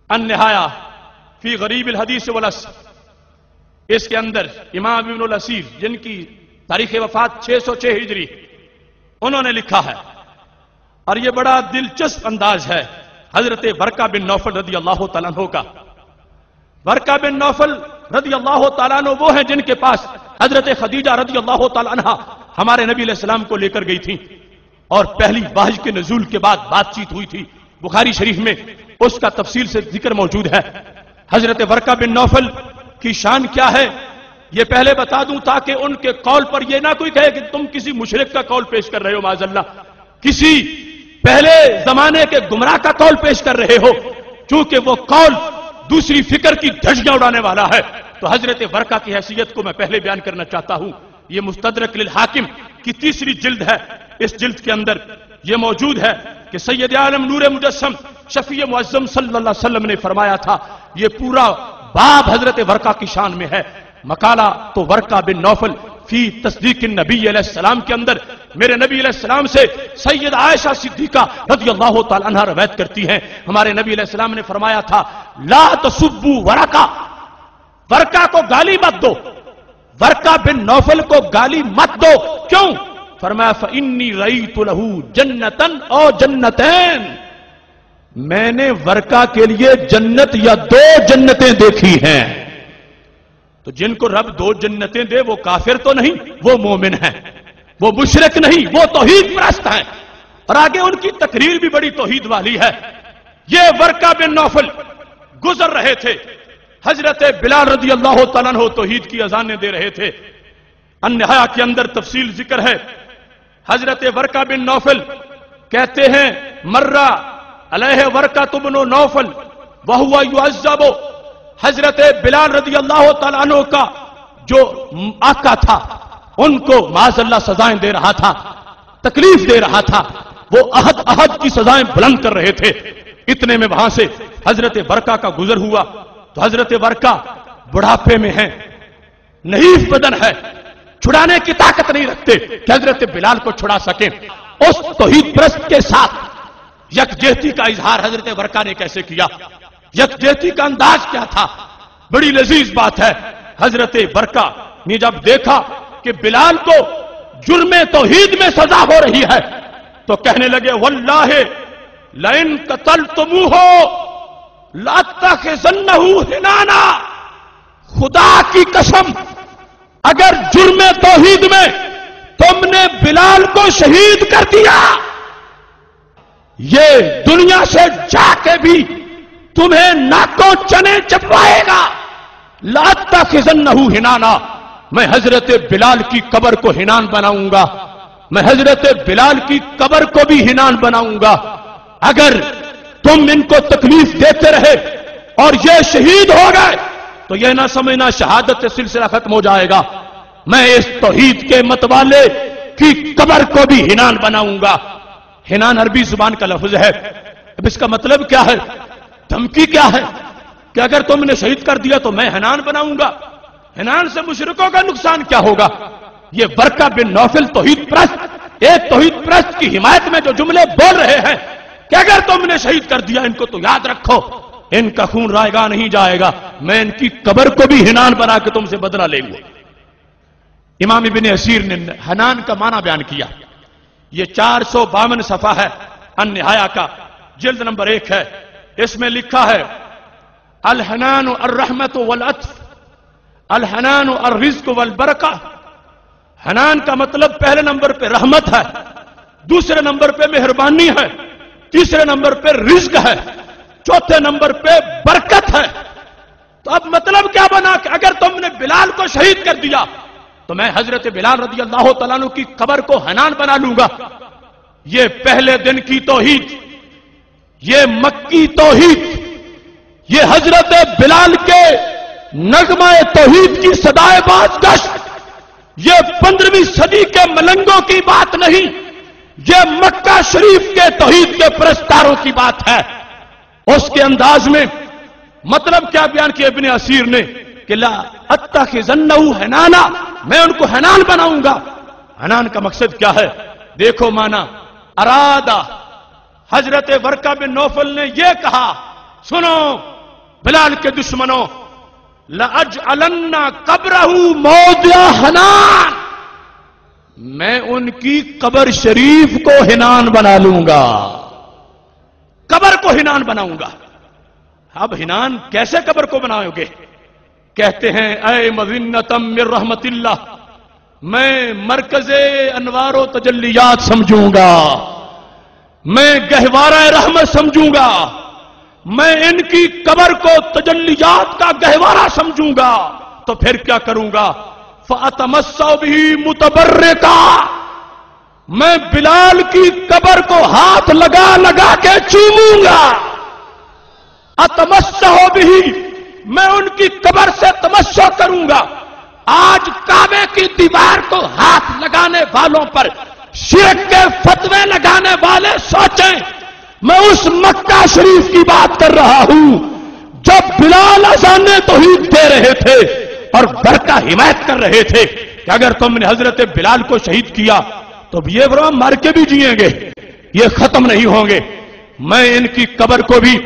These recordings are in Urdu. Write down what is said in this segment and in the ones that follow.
النہایہ فی غریب الحدیث والاسر، اس کے اندر امام ابن الاسیر جن کی تاریخ وفات 606 ہجری، انہوں نے لکھا ہے، اور یہ بڑا دلچسپ انداز ہے حضرت ورقہ بن نوفل رضی اللہ تعالیٰ عنہ کا۔ ورقہ بن نوفل رضی اللہ تعالیٰ عنہ وہ ہیں جن کے پاس حضرت خدیجہ رضی اللہ تعالیٰ عنہ ہمارے نبی علیہ السلام کو لے کر گئی تھی، اور پہلی وحی کے نزول کے بعد بات چیت ہوئی تھی۔ بخاری شریف میں اس کا تفصیل سے ذکر موجود ہے۔ حضرت ورقہ بن نوفل کی شان کیا ہے یہ پہلے بتا دوں، تاکہ ان کے قول پر یہ نہ کوئی کہے کہ تم کسی مشرک کا قول پیش کر رہے ہو، معاذ اللہ کسی پہلے زمانے کے گمراہ کا قول پیش کر رہے ہو، چونکہ وہ قول دوسری فکر کی دھجیاں اڑانے والا ہے۔ تو حضرت ورقہ کی حیثیت کو میں پہلے بیان کرنا چاہتا ہوں۔ یہ مستدرک للحاکم کی تیسری جلد ہے، اس جلد کے اندر یہ موجود ہے کہ سید عالم نور مجسم شفیع معظم صلی اللہ علیہ وسلم نے فرمایا تھا، یہ پورا باب حضرت ورقہ کی شان میں ہے۔ مقالہ تو ورقہ بن نوفل فی تصدیق النبی علیہ السلام کے اندر میرے نبی علیہ السلام سے سید عائشہ صدیقہ رضی اللہ تعالی عنہ روایت کرتی ہیں، ہمارے نبی علیہ السلام نے فرمایا تھا، لا تسبوا ورقہ، ورقہ کو گالی مت دو، ورقہ بن نوفل کو گالی مت دو۔ کیوں؟ فرمایا فإنی رأیت لہ جنتا او جنتین، میں نے ورقہ کے لیے جنت یا دو جنتیں دیکھی ہیں۔ تو جن کو رب دو جنتیں دے وہ کافر تو نہیں، وہ مومن ہیں، وہ مشرک نہیں، وہ توحید پرست ہیں، اور آگے ان کی تقریر بھی بڑی توحید والی ہے۔ یہ ورقہ بن نوفل گزر رہے تھے، حضرت بلال رضی اللہ تعالیٰ عنہ توحید کی اذانیں دے رہے تھے۔ النہایہ کے اندر تفصیل ذکر ہے، حضرت ورقہ بن نوفل کہتے ہیں، مرہ علیہ ورقہ بن نوفل وہو یعذب، حضرت بلال رضی اللہ تعالیٰ عنہ کا جو آقا تھا ان کو معاذ اللہ سزائیں دے رہا تھا، تکلیف دے رہا تھا، وہ احد کی سزائیں بلند کر رہے تھے۔ اتنے میں وہاں سے حضرت ورقہ کا گزر ہوا، تو حضرت ورقہ بڑھاپے میں ہیں، نحیف بدن ہے، چھڑانے کی طاقت نہیں رکھتے کہ حضرت بلال کو چھڑا سکیں۔ اس توحید پرست کے ساتھ یکجہتی کا اظہار حضرت ورقہ نے کیسے کیا، یکجہتی کا انداز کیا تھا، بڑی لذیذ بات ہے۔ حضرت ورقہ نے جب دیکھا کہ بلال کو جرم توحید میں سزا ہو رہی ہے تو کہنے لگے، واللہ لئن قتلتموہ لاتخذنہ حنانا، خدا کی قسم اگر جرم توحید میں تم نے بلال کو شہید کر دیا، یہ دنیا سے جا کے بھی تمہیں ناکوں چنے چبوائے گا۔ لاتخذنہ حنانا، میں حضرت بلال کی قبر کو ہنان بناؤں گا، میں حضرت بلال کی قبر کو بھی ہنان بناؤں گا۔ اگر تم ان کو تکلیف دیتے رہے اور یہ شہید ہو گئے تو یہ نہ سمجھنا شہادت سے سلسلہ ختم ہو جائے گا، میں اس توحید کے متوالے کی قبر کو بھی ہنان بناؤں گا۔ ہنان عربی زبان کا لفظ ہے۔ اب اس کا مطلب کیا ہے، دھمکی کیا ہے کہ اگر تم نے شہید کر دیا تو میں ہنان بناؤں گا۔ ہنان سے مشرکوں کا نقصان کیا ہوگا؟ یہ ورقہ بن نوفل توحید پرست، ایک توحید پرست کی حمایت میں جو جملے بول رہے ہیں کہ اگر تم نے شہید کر دیا ان کو تو یاد رکھو ان کا خون رائے گا نہیں جائے گا، میں ان کی قبر کو بھی ہنان بنا کے تم سے بدلہ لیں گے۔ امام ابن اسیر نے ہنان کا معنی بیان کیا، یہ 452 صفحہ ہے النہایہ کا، جلد نمبر 1 ہے۔ اس میں لکھا ہے، الحنان الرحمت والعطف، الحنان الرزق والبرکہ۔ حنان کا مطلب پہلے نمبر پہ رحمت ہے، دوسرے نمبر پہ مہربانی ہے، تیسرے نمبر پہ رزق ہے، چوتھے نمبر پہ برکت ہے۔ تو اب مطلب کیا بنا کہ اگر تم نے بلال کو شہید کر دیا تو میں حضرت بلال رضی اللہ تعالیٰ عنہ کی قبر کو حنان بنا لوں گا۔ یہ پہلے دن کی توحید، یہ مکی توحید، یہ حضرت بلال کے نغمہ توحید کی صدائے بازگشت، یہ 15ویں صدی کے ملنگوں کی بات نہیں، یہ مکہ شریف کے توحید کے پرستاروں کی بات ہے۔ اس کے انداز میں مطلب کیا بیان کیا ابن اسیر نے کہ لا اتخذنہ حنانا، میں ان کو حنان بناؤں گا۔ حنان کا مقصد کیا ہے؟ دیکھو مانا، ارادہ حضرت ورقہ بن نوفل نے یہ کہا، سنو بلال کے دشمنوں، لَأَجْعَلَنَّ قَبْرَهُ مَوْضِعَ حَنَان، میں ان کی قبر شریف کو حنان بنا لوں گا، قبر کو حنان بناؤں گا۔ اب حنان کیسے قبر کو بناؤ گے؟ کہتے ہیں اے مظنتم من رحمت اللہ، میں مرکز انوار و تجلیات سمجھوں گا، میں گہوارہ رحمت سمجھوں گا، میں ان کی قبر کو تجلیات کا گہوارہ سمجھوں گا، تو پھر کیا کروں گا؟ فَأَتَمَسَّوْ بِهِ مُتَبَرِّكًا، میں بلال کی قبر کو ہاتھ لگا لگا کے چوموں گا۔ اتمسح بھی، میں ان کی قبر سے تمسح کروں گا۔ آج کعبے کی دیوار کو ہاتھ لگانے والوں پر شرک کے فتوے لگانے والے سوچیں، میں اس مکہ شریف کی بات کر رہا ہوں جب بلال اذان توحید دے رہے تھے اور برقع حمایت کر رہے تھے کہ اگر تم نے حضرت بلال کو شہید کیا تو یہ برام مر کے بھی جئیں گے، یہ ختم نہیں ہوں گے۔ میں ان کی قبر کو بھی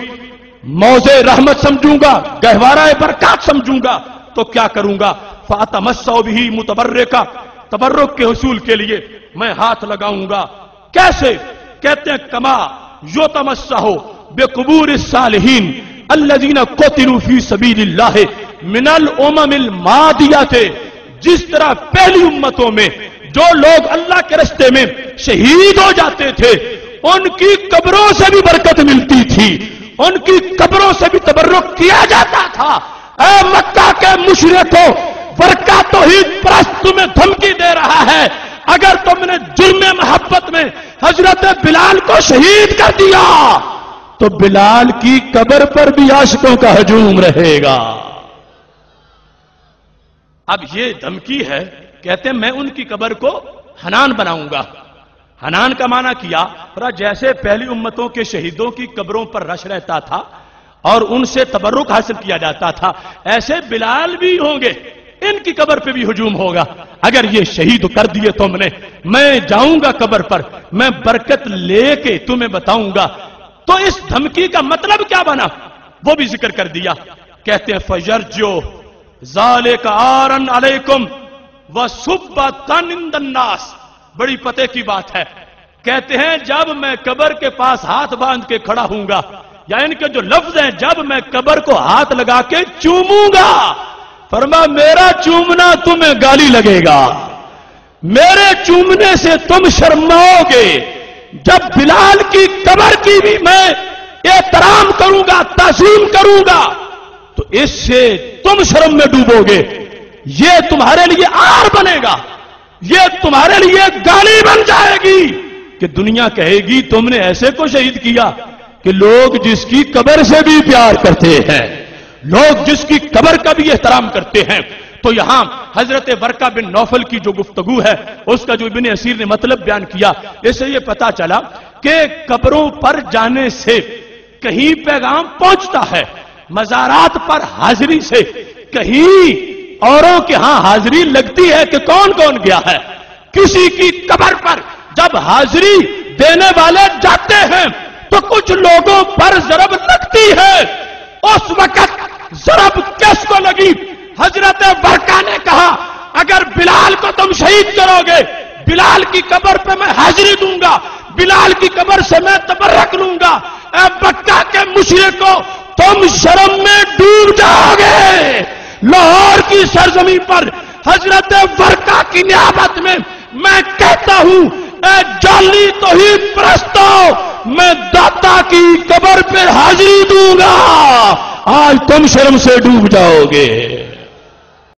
موضع رحمت سمجھوں گا، گہوارہ برکات سمجھوں گا، تو کیا کروں گا؟ فَأَتَمَسَّوْ بِهِ مُتَبَرِّكًا، تبرک کے حصول کے لیے میں ہاتھ لگاؤں گا۔ کیسے؟ کہتے ہیں کما یتمسح بقبور الصالحین الذین قتلوا فی سبیل اللہ من الامم الماضیہ، جس طرح پہلی امتوں میں جو لوگ اللہ کے راستے میں شہید ہو جاتے تھے ان کی قبروں سے بھی برکت ملتی تھی، ان کی قبروں سے بھی تبرک کیا جاتا تھا۔ اے مکہ کے مشرکوں، برکہ توحید پرست تمہیں دھمکی دے رہا ہے، اگر تم نے جرم محبت میں حضرت بلال کو شہید کر دیا تو بلال کی قبر پر بھی عاشقوں کا ہجوم رہے گا۔ اب یہ دھمکی ہے، کہتے ہیں میں ان کی قبر کو حنان بناؤں گا۔ حنان کا معنی کیا، جیسے پہلی امتوں کے شہیدوں کی قبروں پر رش رہتا تھا اور ان سے تبرک حاصل کیا جاتا تھا، ایسے بلال بھی ہوں گے، ان کی قبر پہ بھی ہجوم ہوگا۔ اگر یہ شہید کر دیے تم نے، میں جاؤں گا قبر پر، میں برکت لے کے تمہیں بتاؤں گا۔ تو اس دھمکی کا مطلب کیا بنا وہ بھی ذکر کر دیا۔ کہتے ہیں فَيَرْجُو ذَلِكَ عَارًا عَلَيْكُمْ وَسُبَّةً عِندَ النَّاسِ، بڑی پتے کی بات ہے۔ کہتے ہیں جب میں قبر کے پاس ہاتھ باندھ کے کھڑا ہوں گا، یا ان کے جو لفظ ہیں، جب میں قبر کو ہاتھ لگا کے چوموں گا، فرما میرا چومنا تمہیں گالی لگے گا، میرے چومنے سے تم شرماؤ گے۔ جب بلال کی قبر کی بھی میں احترام کروں گا، تعظیم کروں گا، تو اس سے تم شرم میں ڈوبو گے، یہ تمہارے لیے آر بنے گا، یہ تمہارے لیے گالی بن جائے گی کہ دنیا کہے گی تم نے ایسے کو شہید کیا کہ لوگ جس کی قبر سے بھی پیار کرتے ہیں، لوگ جس کی قبر کا بھی احترام کرتے ہیں۔ تو یہاں حضرت ورقہ بن نوفل کی جو گفتگو ہے، اس کا جو ابن اسیر نے مطلب بیان کیا، اس سے یہ پتا چلا کہ قبروں پر جانے سے کہیں پیغام پہنچتا ہے، مزارات پر حاضری سے کہیں اوروں کے ہاں حاضری لگتی ہے کہ کون کون گیا ہے۔ کسی کی قبر پر جب حاضری دینے والے جاتے ہیں تو کچھ لوگوں پر ضرب لگتی ہے۔ اس وقت ضرب کس کو لگی؟ حضرت ورقہ نے کہا اگر بلال کو تم شہید کرو گے، بلال کی قبر پہ میں حاضری دوں گا، بلال کی قبر سے میں تبرک لوں گا۔ اے مکہ کے مشرکو، تم شرم میں ڈوب جاؤ گے۔ لاہور کی سرزمین پر حضرت ورقہ کی نیابت میں میں کہتا ہوں، اے جعلی توحید پرستوں، میں داتا کی قبر پہ حاضری دوں گا، آج تم شرم سے ڈوب جاؤ گے۔